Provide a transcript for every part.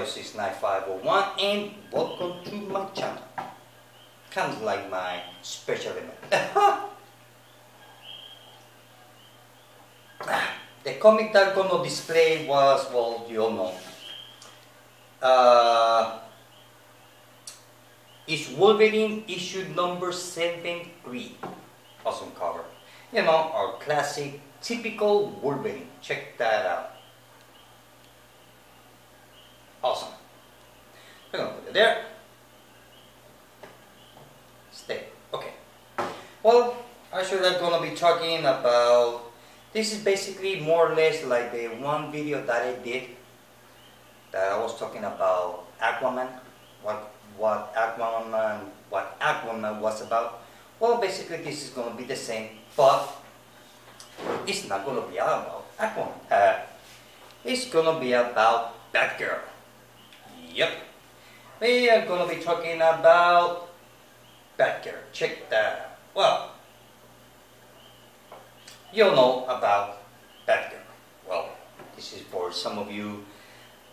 5069501 and welcome to my channel. Kind of like my special event. The comic that I'm gonna display was, well, you all know. It's Wolverine issue number 73. Awesome cover. You know, our classic, typical Wolverine. Check that out. Awesome. We're gonna put it there. Stay. Okay. Well, actually I'm gonna be talking about, this is basically more or less like the one video that I did that I was talking about Aquaman, what Aquaman was about. Well, basically this is gonna be the same, but it's not gonna be about Aquaman. It's gonna be about BATGIRL. Yep. We are gonna be talking about BATGIRL. Check that out. Well, you all know about BATGIRL. Well, this is for some of you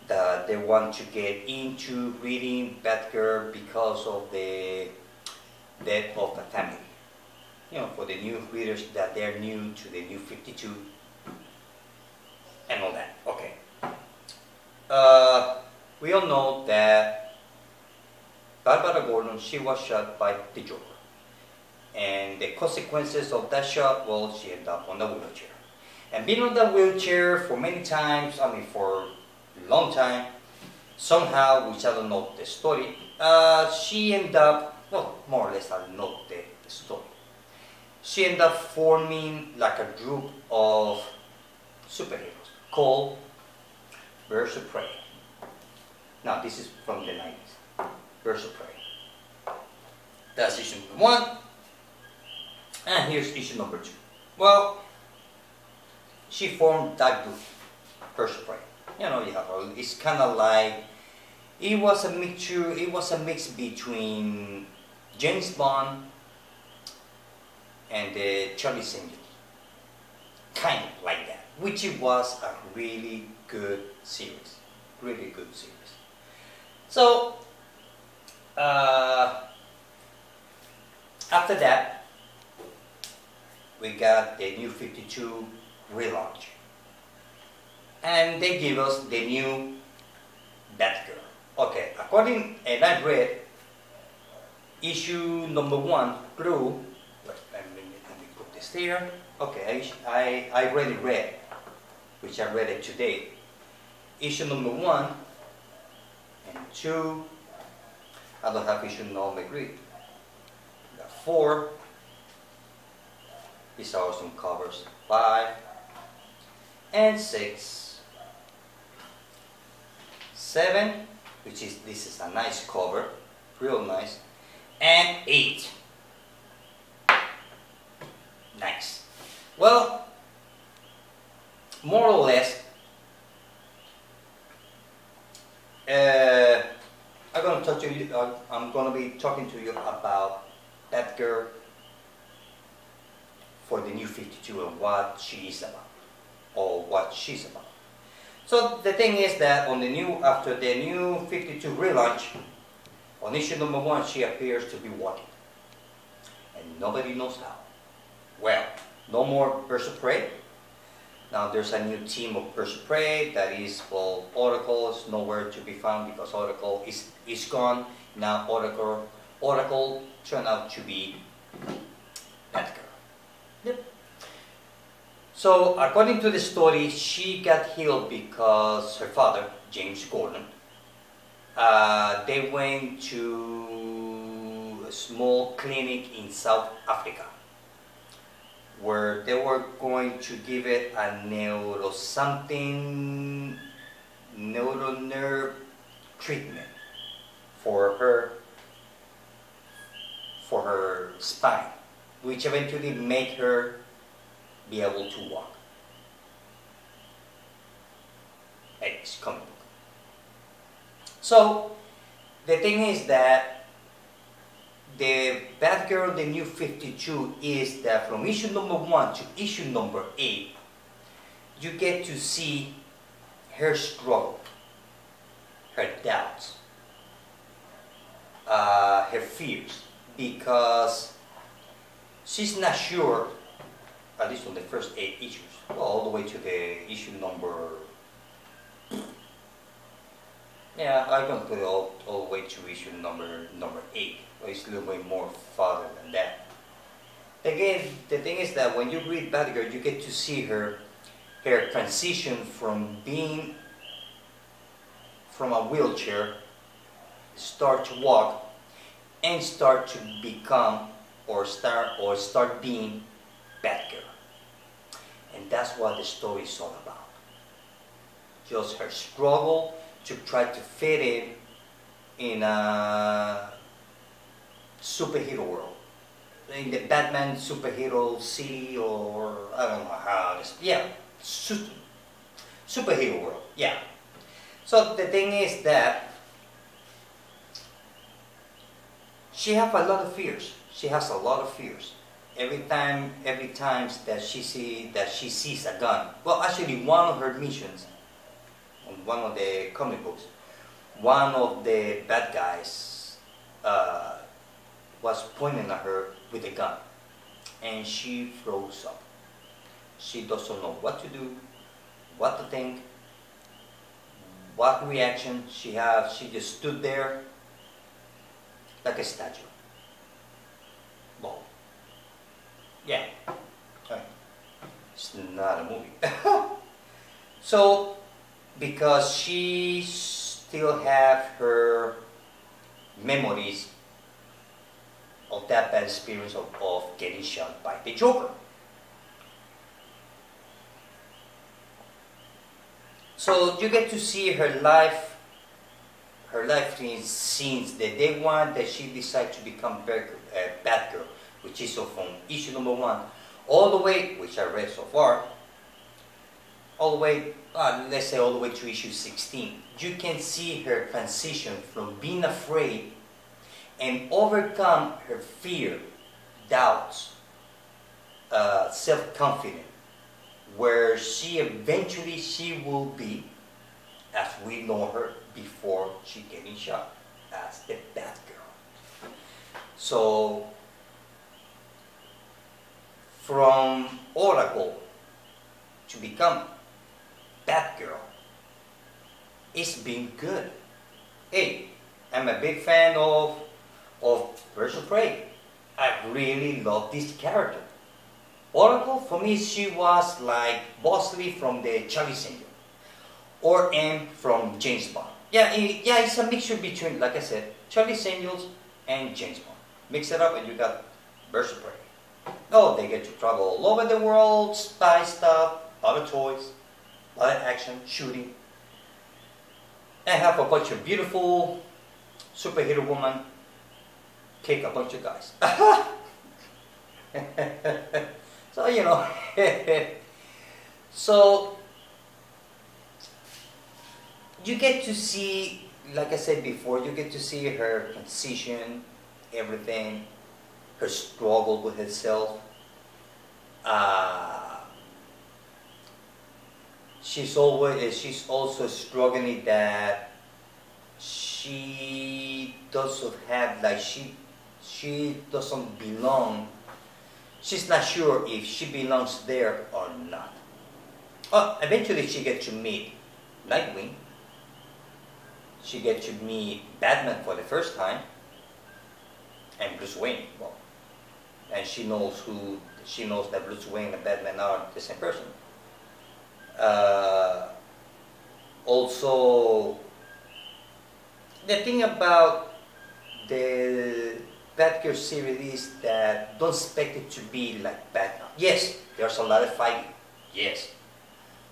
that they want to get into reading BATGIRL because of the death of the family. You know, for the new readers that they're new to the New 52 and all that. Okay. We all know that Barbara Gordon, she was shot by the Joker. And the consequences of that shot, well, she ended up on the wheelchair. And being on the wheelchair for many times, I mean for a long time, somehow, which I don't know the story, she ended up, well, more or less I know the story. She ended up forming like a group of superheroes called Birds of Prey. Now, this is from the 90s. Birds of Prey. That's issue number 1. And here's issue number 2. Well, she formed that group, Birds of Prey. You know, it's kind of like, it was a mix between James Bond and the Charlie's Angels. Kind of like that. Which it was a really good series. Really good series. So, after that, we got the New 52 relaunch. And they give us the new BATGIRL. Okay, and I read issue number 1 through, let me put this here. Okay, I already read, which I read it today. Issue number 1 and 2. I don't have issue number 3. 4. These are some covers. 5 and 6. 7, which is, this is a nice cover, real nice, and 8. Nice. Well, more or less, I'm going to be talking to you about BATGIRL for the New 52 and what she is about, or what she's about. So the thing is that after the New 52 relaunch, on issue number 1, she appears to be walking, and nobody knows how. Well, no more Birds of Prey. Now there's a new team of Birds of Prey that is, well, Oracle is nowhere to be found because Oracle is gone. Now Oracle turned out to be BATGIRL. Yep. So according to the story, she got healed because her father, James Gordon, they went to a small clinic in South Africa where they were going to give it a neuronerve treatment for her spine, which eventually made her be able to walk. Hey, it's comic book. So the thing is that the BATGIRL, the New 52, is that from issue number 1 to issue number 8, you get to see her struggle. her doubts, her fears, because she's not sure, at least on the first 8 issues, well, all the way to the issue number, yeah, I can put it all the way to issue number 8, but it's a little bit more farther than that. Again, the thing is that when you read BATGIRL, you get to see her transition from being from a wheelchair, start to walk, and start to become or start being BATGIRL. And that's what the story is all about. Just her struggle to try to fit in a superhero world. In the Batman superhero city, or I don't know how this, yeah, superhero world, yeah. So the thing is that she has a lot of fears. She has a lot of fears. Every time that she sees a gun. Well, actually, one of her missions, on one of the comic books, one of the bad guys was pointing at her with a gun, and she froze up. She doesn't know what to do, what to think, what reaction she has. She just stood there like a statue. Well, yeah, it's not a movie. So, because she still have her memories of that bad experience of getting shot by the Joker. So you get to see her life since the day one that she decided to become BATGIRL, which is from issue number 1, all the way, which I read so far, all the way, let's say all the way to issue 16. You can see her transition from being afraid and overcome her fear, doubts, self-confidence, where she will be, as we know her before she getting shot, as the BATGIRL. So, from Oracle to become BATGIRL, it's been good. Hey, I'm a big fan of Birds of Prey. I really love this character. Oracle, for me, she was like Bosley from the Charlie's Angel, or M from James Bond. Yeah, it's a mixture between, like I said, Charlie's Angels and James Bond. Mix it up and you got Birds of Prey. Oh, they get to travel all over the world, spy stuff, a lot of toys, a lot of action, shooting, and have a bunch of beautiful superhero women kick a bunch of guys. So, you know, so you get to see, like I said before, you get to see her transition, everything, her struggle with herself. She's also struggling that she doesn't have, like, she doesn't belong. She's not sure if she belongs there or not. Oh, eventually she gets to meet Nightwing. She gets to meet Batman for the first time, and Bruce Wayne. Well, and she knows that Bruce Wayne and Batman are the same person. Also, the thing about the BATGIRL series is that don't expect it to be like Batman. Yes, there's a lot of fighting. Yes,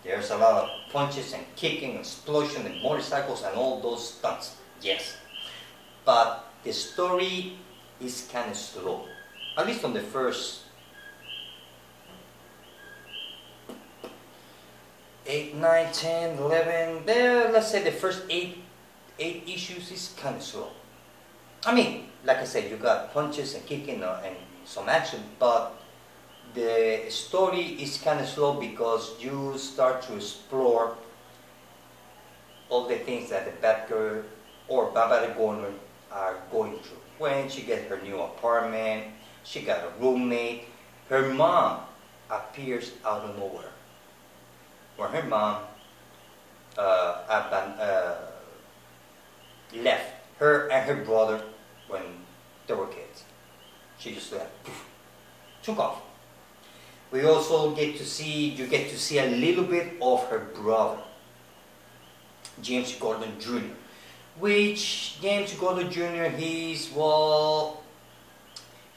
there's a lot of punches and kicking, explosion and motorcycles and all those stunts. Yes, but the story is kind of slow. At least on the first 8, 9, 10, 11, there, let's say the first 8 issues is kind of slow. I mean, like I said, you got punches and kicking and some action, but the story is kind of slow because you start to explore all the things that the Batgirl or Barbara Gordon are going through. When she gets her new apartment, she got a roommate, her mom appears out of nowhere. When her mom left her and her brother when they were kids. She just left, took off. We also you get to see a little bit of her brother, James Gordon Jr., which James Gordon Jr., he's a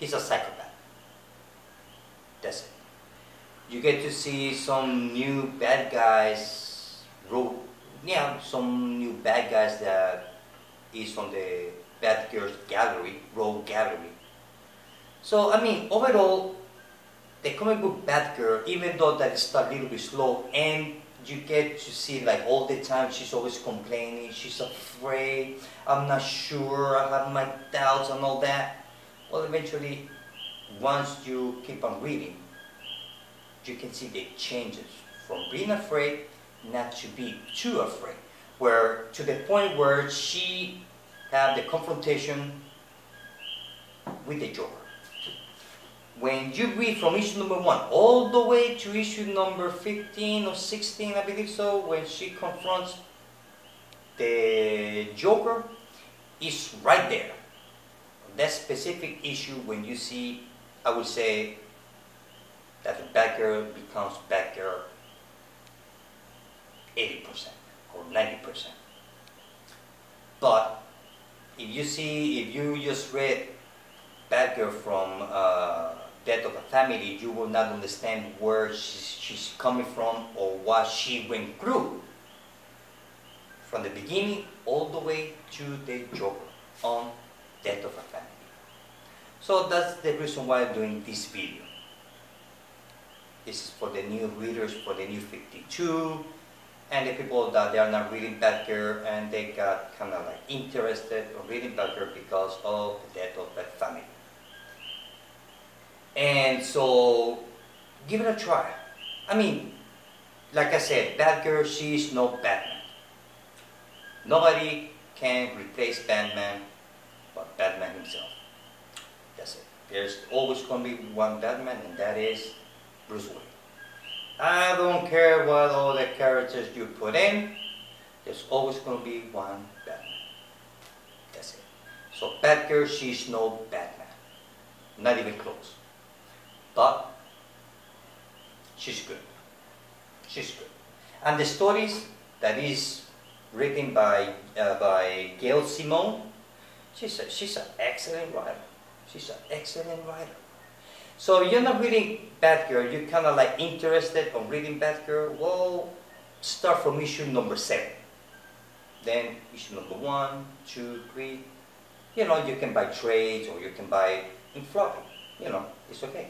psychopath. That's it. You get to see some new bad guys, some new bad guys that is on the BATGIRL gallery, rogue gallery. So, I mean, overall, the comic book BATGIRL, even though that is a little bit slow, and you get to see like all the time she's always complaining, she's afraid, I'm not sure, I have my doubts and all that. Well, eventually, once you keep on reading, you can see the changes from being afraid not to be too afraid, where to the point where she had the confrontation with the Joker. When you read from issue number 1 all the way to issue number 15 or 16, I believe so, when she confronts the Joker, is right there. That specific issue, when you see, I would say, that the BATGIRL becomes BATGIRL 80% or 90%. But if you just read BATGIRL from Death of a Family, you will not understand where she's coming from or what she went through from the beginning all the way to the Joker on Death of a Family. So that's the reason why I'm doing this video. This is for the new readers, for the new 52, and the people that they are not reading BATGIRL and they got kind of like interested in reading BATGIRL because of the Death of that family. And so, give it a try. I mean, like I said, BATGIRL, she's no Batman. Nobody can replace Batman but Batman himself. That's it. There's always going to be one Batman, and that is Bruce Wayne. I don't care what all the characters you put in, there's always going to be one Batman. That's it. So BATGIRL, she's no Batman. Not even close. But she's good. She's good. And the stories that is written by Gail Simone, she's an excellent writer. She's an excellent writer. So you're not reading BATGIRL, you're kind of like interested on reading BATGIRL, well, start from issue number 7. Then issue number 1, 2, 3, you know, you can buy trades or you can buy in floppy, you know, it's okay.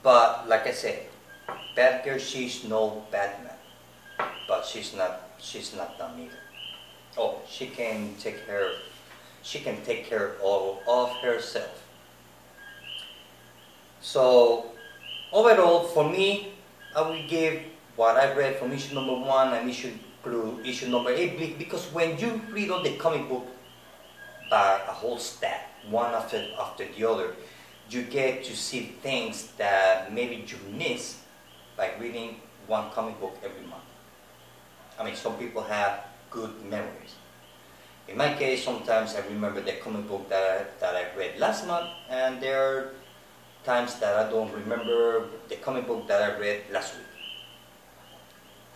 But like I said, BATGIRL, she's no Batman, but she's not dumb either. Oh, she can take care of herself. So overall, for me, I will give what I read from issue number 1 and issue number 8, because when you read all the comic book by a whole stack, one after the other, you get to see things that maybe you miss by reading one comic book every month. I mean, some people have good memories. In my case, sometimes I remember the comic book that I read last month, and there are times that I don't remember the comic book that I read last week.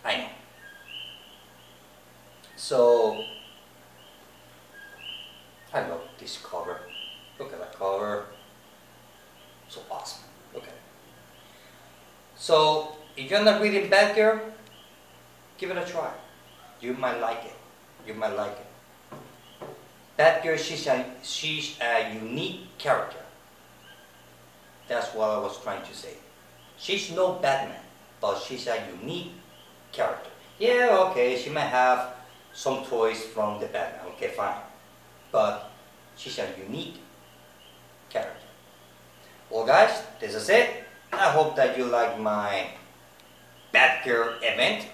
I know. So, I love this cover. Look at that cover. So awesome. Look at it. So, if you're not reading BATGIRL, give it a try. You might like it. You might like it. BATGIRL, she's a unique character. That's what I was trying to say. She's no Batman, but she's a unique character. Yeah, okay, she might have some toys from the Batman, okay, fine. But she's a unique character. Well guys, this is it. I hope that you like my BATGIRL event.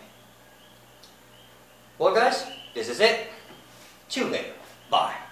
Well guys, this is it. See you later. Bye.